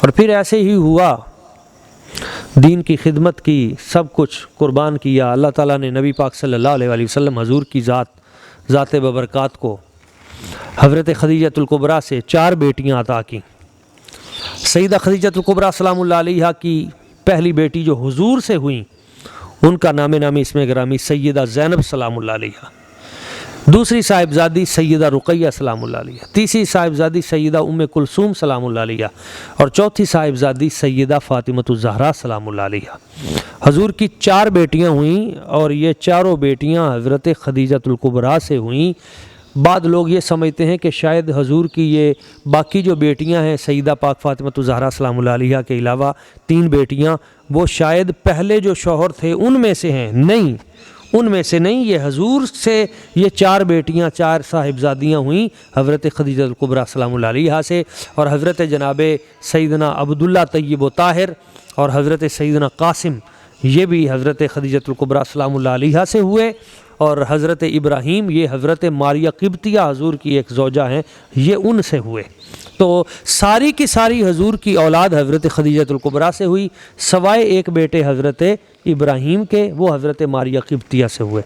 اور پھر ایسے ہی ہوا، دین کی خدمت کی، سب کچھ قربان کیا۔ اللہ تعالیٰ نے نبی پاک صلی اللہ علیہ وسلم حضور کی ذات ببرکات کو حضرت خدیجۃ الکبریٰ سے 4 بیٹیاں عطا کیں۔ سیدہ خدیجۃ الکبریٰ سلام اللہ علیہا کی پہلی بیٹی جو حضور سے ہوئیں، ان کا نامی اسم گرامی سیدہ زینب سلام اللہ علیہا، دوسری صاحبزادی سیدہ رقیہ سلام اللہ علیہا، تیسری صاحبزادی سیدہ ام کلثوم سلام اللہ علیہا، اور چوتھی صاحبزادی سیدہ فاطمۃ الزہرا سلام اللہ علیہا۔ حضور کی 4 بیٹیاں ہوئیں اور یہ چاروں بیٹیاں حضرت خدیجۃ الکبریٰ سے ہوئیں۔ بعض لوگ یہ سمجھتے ہیں کہ شاید حضور کی یہ باقی جو بیٹیاں ہیں سیدہ پاک فاطمۃ الزہرا سلام اللہ علیہا کے علاوہ 3 بیٹیاں، وہ شاید پہلے جو شوہر تھے ان میں سے ہیں۔ نہیں، ان میں سے نہیں، یہ حضور سے یہ 4 بیٹیاں، 4 صاحبزادیاں ہوئیں حضرت خدیجۃ الکبریٰ سلام اللہ علیہا سے، اور حضرت جناب سیدنا عبداللہ طیب و طاہر اور حضرت سیدنا قاسم یہ بھی حضرت خدیجۃ الکبریٰ سلام اللہ علیہا سے ہوئے، اور حضرت ابراہیم یہ حضرت ماریہ قبطیہ حضور کی ایک زوجہ ہیں، یہ ان سے ہوئے۔ تو ساری کی ساری حضور کی اولاد حضرت خدیجۃ الکبریٰ سے ہوئی، سوائے ایک بیٹے حضرت ابراہیم کے، وہ حضرت ماریہ قبطیہ سے ہوئے۔